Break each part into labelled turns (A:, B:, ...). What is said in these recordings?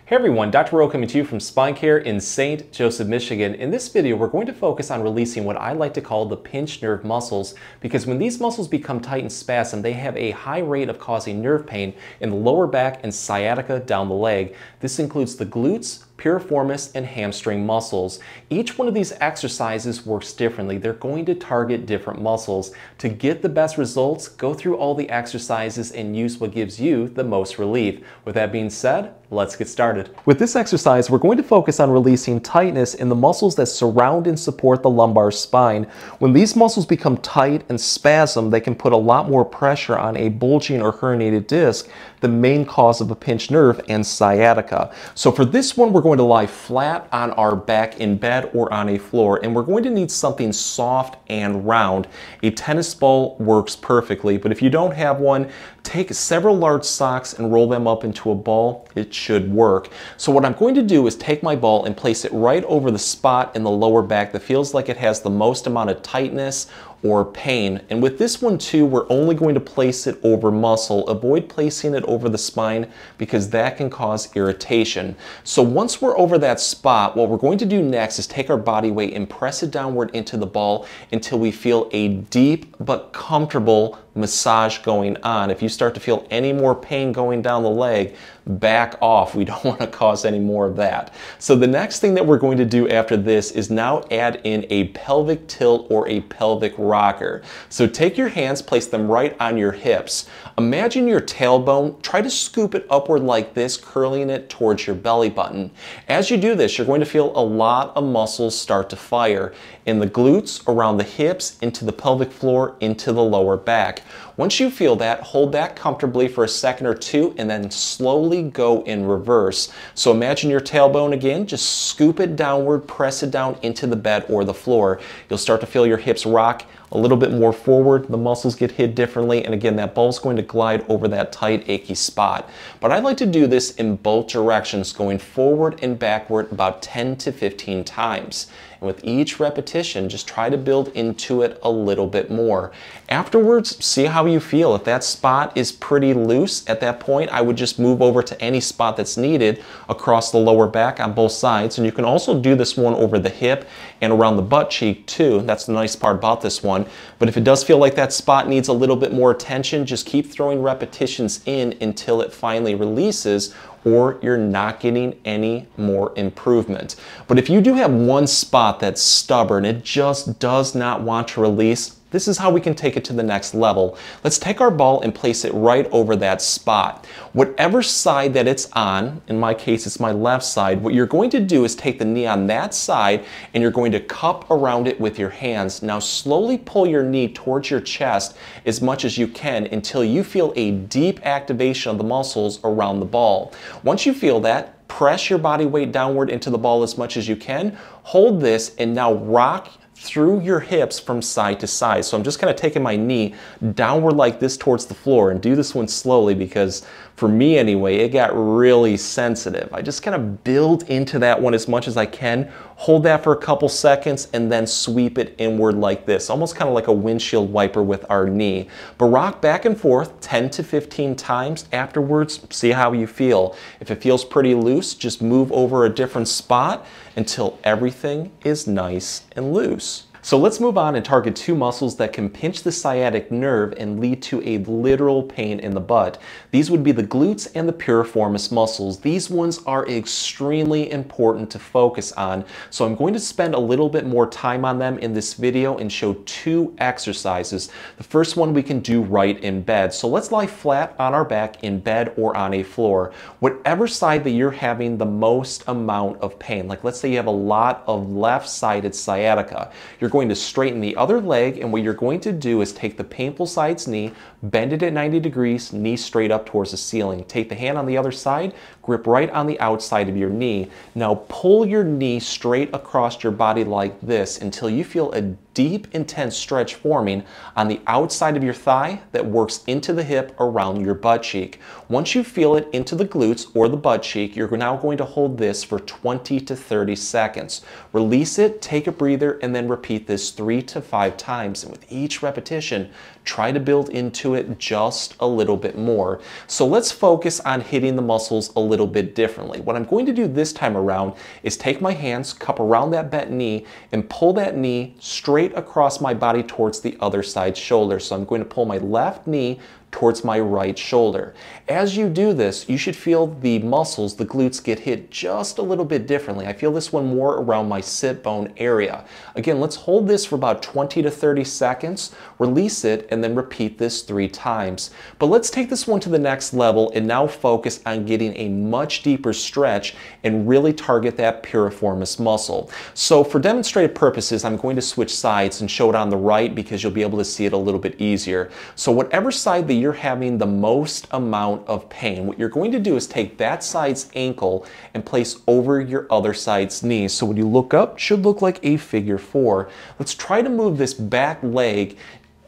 A: Hey everyone, Dr. Rowe coming to you from SpineCare in St. Joseph, Michigan. In this video, we're going to focus on releasing what I like to call the pinched nerve muscles, because when these muscles become tight and spasm, they have a high rate of causing nerve pain in the lower back and sciatica down the leg. This includes the glutes, piriformis, and hamstring muscles. Each one of these exercises works differently. They're going to target different muscles. To get the best results, go through all the exercises and use what gives you the most relief. With that being said, let's get started. With this exercise, we're going to focus on releasing tightness in the muscles that surround and support the lumbar spine. When these muscles become tight and spasm, they can put a lot more pressure on a bulging or herniated disc, the main cause of a pinched nerve and sciatica. So for this one, we're going to lie flat on our back in bed or on a floor, and we're going to need something soft and round. A tennis ball works perfectly, but if you don't have one, take several large socks and roll them up into a ball. It should work. So what I'm going to do is take my ball and place it right over the spot in the lower back that feels like it has the most amount of tightness or pain. And with this one too, we're only going to place it over muscle. Avoid placing it over the spine because that can cause irritation. So once we're over that spot, what we're going to do next is take our body weight and press it downward into the ball until we feel a deep but comfortable massage going on. If you start to feel any more pain going down the leg, back off. We don't want to cause any more of that. So the next thing that we're going to do after this is now add in a pelvic tilt or a pelvic rocker. So take your hands, place them right on your hips. Imagine your tailbone, try to scoop it upward like this, curling it towards your belly button. As you do this, you're going to feel a lot of muscles start to fire in the glutes, around the hips, into the pelvic floor, into the lower back. Once you feel that, hold that comfortably for a second or two and then slowly go in reverse. So imagine your tailbone again, just scoop it downward, press it down into the bed or the floor. You'll start to feel your hips rock a little bit more forward, the muscles get hit differently, and again, that ball's going to glide over that tight, achy spot. But I like to do this in both directions, going forward and backward about 10 to 15 times. And with each repetition, just try to build into it a little bit more. Afterwards, see how you feel. If that spot is pretty loose at that point, I would just move over to any spot that's needed across the lower back on both sides. And you can also do this one over the hip and around the butt cheek too. That's the nice part about this one. But if it does feel like that spot needs a little bit more attention, just keep throwing repetitions in until it finally releases, or you're not getting any more improvement. But if you do have one spot that's stubborn, it just does not want to release, this is how we can take it to the next level. Let's take our ball and place it right over that spot. Whatever side that it's on, in my case it's my left side, what you're going to do is take the knee on that side and you're going to cup around it with your hands. Now slowly pull your knee towards your chest as much as you can until you feel a deep activation of the muscles around the ball. Once you feel that, press your body weight downward into the ball as much as you can. Hold this and now rock through your hips from side to side. So I'm just kind of taking my knee downward like this towards the floor, and do this one slowly because for me anyway, it got really sensitive. I just kind of build into that one as much as I can, hold that for a couple seconds, and then sweep it inward like this, almost kind of like a windshield wiper with our knee. But rock back and forth 10 to 15 times. Afterwards, see how you feel. If it feels pretty loose, just move over a different spot until everything is nice and loose. So let's move on and target two muscles that can pinch the sciatic nerve and lead to a literal pain in the butt. These would be the glutes and the piriformis muscles. These ones are extremely important to focus on. So I'm going to spend a little bit more time on them in this video and show two exercises. The first one we can do right in bed. So let's lie flat on our back in bed or on a floor. Whatever side that you're having the most amount of pain, like let's say you have a lot of left-sided sciatica, you're going to straighten the other leg, and what you're going to do is take the painful side's knee, bend it at 90 degrees, knee straight up towards the ceiling. Take the hand on the other side, grip right on the outside of your knee. Now pull your knee straight across your body like this until you feel a deep, intense stretch forming on the outside of your thigh that works into the hip around your butt cheek. Once you feel it into the glutes or the butt cheek, you're now going to hold this for 20 to 30 seconds. Release it, take a breather, and then repeat repeat this 3 to 5 times. And with each repetition, try to build into it just a little bit more. So let's focus on hitting the muscles a little bit differently. What I'm going to do this time around is take my hands, cup around that bent knee, and pull that knee straight across my body towards the other side shoulder. So I'm going to pull my left knee towards my right shoulder. As you do this, you should feel the muscles, the glutes, get hit just a little bit differently. I feel this one more around my sit bone area. Again, let's hold this for about 20 to 30 seconds, release it, and then repeat this 3 times. But let's take this one to the next level and now focus on getting a much deeper stretch and really target that piriformis muscle. So for demonstrative purposes, I'm going to switch sides and show it on the right because you'll be able to see it a little bit easier. So whatever side that you're having the most amount of pain, what you're going to do is take that side's ankle and place over your other side's knee. So when you look up, it should look like a figure 4. Let's try to move this back leg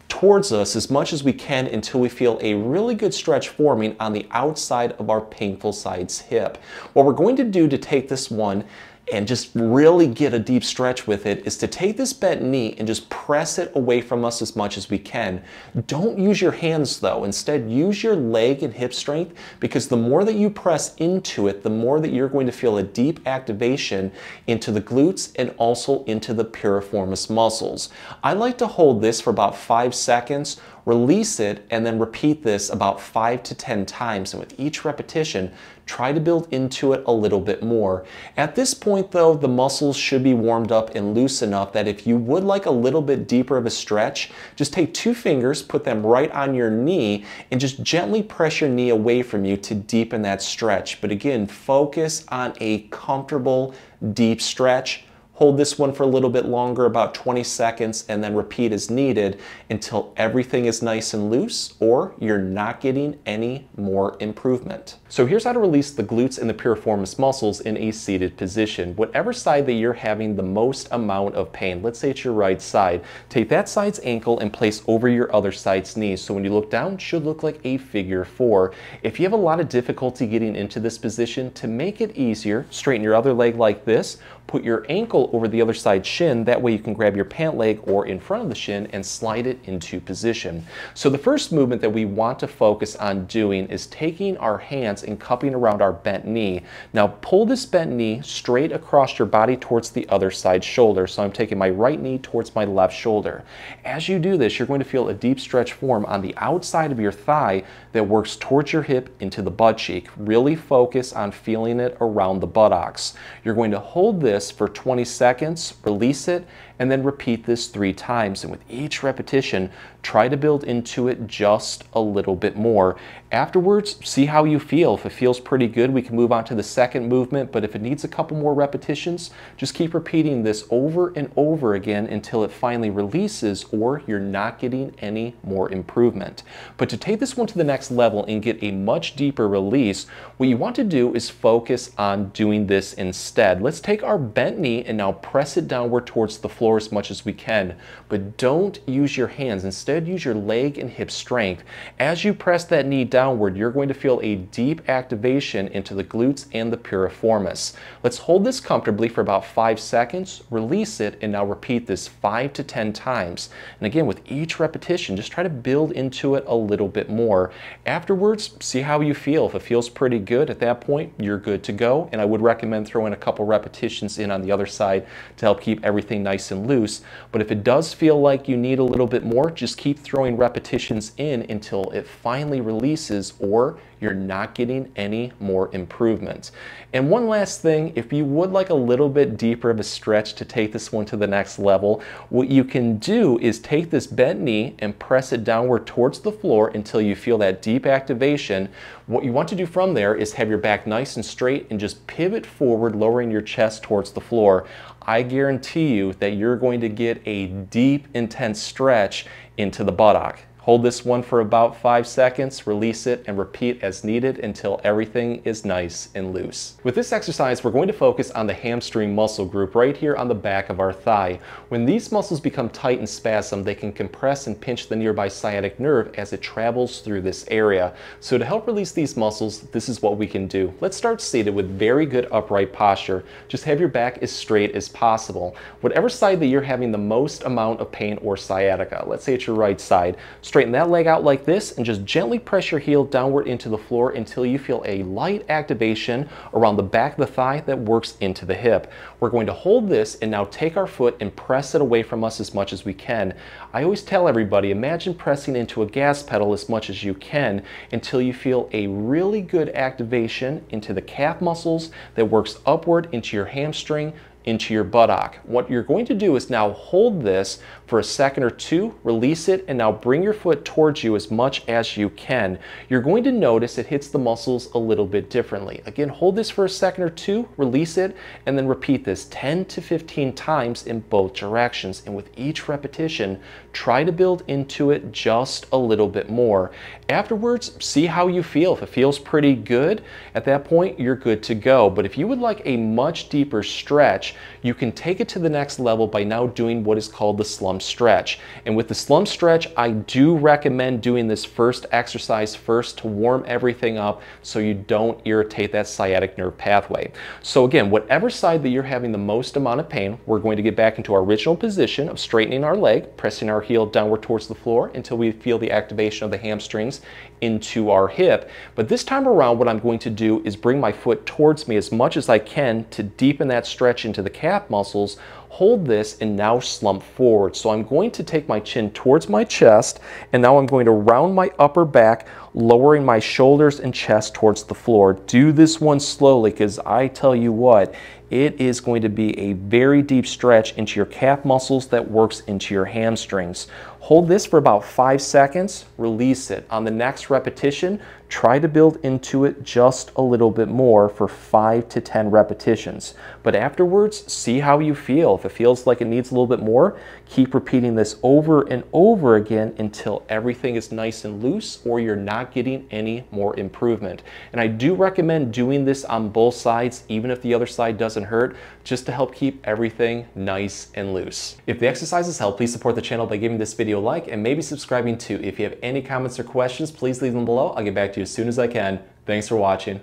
A: towards us as much as we can until we feel a really good stretch forming on the outside of our painful side's hip. What we're going to do to take this one and just really get a deep stretch with it is to take this bent knee and just press it away from us as much as we can. Don't use your hands though. Instead, use your leg and hip strength, because the more that you press into it, the more that you're going to feel a deep activation into the glutes and also into the piriformis muscles. I like to hold this for about 5 seconds, release it, and then repeat this about 5 to 10 times. And with each repetition, try to build into it a little bit more. At this point though, the muscles should be warmed up and loose enough that if you would like a little bit deeper of a stretch, just take 2 fingers, put them right on your knee, and just gently press your knee away from you to deepen that stretch. But again, focus on a comfortable, deep stretch. Hold this one for a little bit longer, about 20 seconds, and then repeat as needed until everything is nice and loose or you're not getting any more improvement. So here's how to release the glutes and the piriformis muscles in a seated position. Whatever side that you're having the most amount of pain, let's say it's your right side, take that side's ankle and place over your other side's knee. So when you look down, it should look like a figure 4. If you have a lot of difficulty getting into this position, to make it easier, straighten your other leg like this, put your ankle over the other side's shin. That way you can grab your pant leg or in front of the shin and slide it into position. So the first movement that we want to focus on doing is taking our hands and cupping around our bent knee. Now pull this bent knee straight across your body towards the other side's shoulder. So I'm taking my right knee towards my left shoulder. As you do this, you're going to feel a deep stretch form on the outside of your thigh that works towards your hip into the butt cheek. Really focus on feeling it around the buttocks. You're going to hold this for 20 seconds, release it, and then repeat this 3 times. And with each repetition, try to build into it just a little bit more. Afterwards, see how you feel. If it feels pretty good, we can move on to the second movement, but if it needs a couple more repetitions, just keep repeating this over and over again until it finally releases or you're not getting any more improvement. But to take this one to the next level and get a much deeper release, what you want to do is focus on doing this instead. Let's take our bent knee and now press it downward towards the floor as much as we can, but don't use your hands. Instead, use your leg and hip strength. As you press that knee downward, you're going to feel a deep activation into the glutes and the piriformis. Let's hold this comfortably for about 5 seconds, release it, and now repeat this 5 to 10 times. And again, with each repetition, just try to build into it a little bit more. Afterwards, see how you feel. If it feels pretty good, at that point, you're good to go. And I would recommend throwing a couple repetitions in on the other side to help keep everything nice and loose. But if it does feel like you need a little bit more, just keep throwing repetitions in until it finally releases or you're not getting any more improvement. And one last thing, if you would like a little bit deeper of a stretch to take this one to the next level, what you can do is take this bent knee and press it downward towards the floor until you feel that deep activation. What you want to do from there is have your back nice and straight and just pivot forward, lowering your chest towards the floor. I guarantee you that you're going to get a deep, intense stretch into the buttock. Hold this one for about 5 seconds, release it, and repeat as needed until everything is nice and loose. With this exercise, we're going to focus on the hamstring muscle group right here on the back of our thigh. When these muscles become tight and spasm, they can compress and pinch the nearby sciatic nerve as it travels through this area. So to help release these muscles, this is what we can do. Let's start seated with very good upright posture. Just have your back as straight as possible. Whatever side that you're having the most amount of pain or sciatica, let's say it's your right side, straighten that leg out like this and just gently press your heel downward into the floor until you feel a light activation around the back of the thigh that works into the hip. We're going to hold this and now take our foot and press it away from us as much as we can. I always tell everybody, imagine pressing into a gas pedal as much as you can until you feel a really good activation into the calf muscles that works upward into your hamstring, into your buttock. What you're going to do is now hold this for a second or two, release it, and now bring your foot towards you as much as you can. You're going to notice it hits the muscles a little bit differently. Again, hold this for a second or two, release it, and then repeat this 10 to 15 times in both directions. And with each repetition, try to build into it just a little bit more. Afterwards, see how you feel. If it feels pretty good, at that point, you're good to go. But if you would like a much deeper stretch, you can take it to the next level by now doing what is called the slump stretch. And with the slump stretch, I do recommend doing this first exercise first to warm everything up so you don't irritate that sciatic nerve pathway. So again, whatever side that you're having the most amount of pain, we're going to get back into our original position of straightening our leg, pressing our heel downward towards the floor until we feel the activation of the hamstrings into our hip. But this time around, what I'm going to do is bring my foot towards me as much as I can to deepen that stretch into the calf muscles. Hold this and now slump forward. So I'm going to take my chin towards my chest, and now I'm going to round my upper back, lowering my shoulders and chest towards the floor. Do this one slowly, because I tell you what, it is going to be a very deep stretch into your calf muscles that works into your hamstrings. Hold this for about 5 seconds, release it. On the next repetition, try to build into it just a little bit more for 5 to 10 repetitions. But afterwards, see how you feel. If it feels like it needs a little bit more, keep repeating this over and over again until everything is nice and loose or you're not getting any more improvement. And I do recommend doing this on both sides, even if the other side doesn't hurt, just to help keep everything nice and loose. If the exercises help, please support the channel by giving this video a like and maybe subscribing too. If you have any comments or questions, please leave them below. I'll get back to you as soon as I can. Thanks for watching.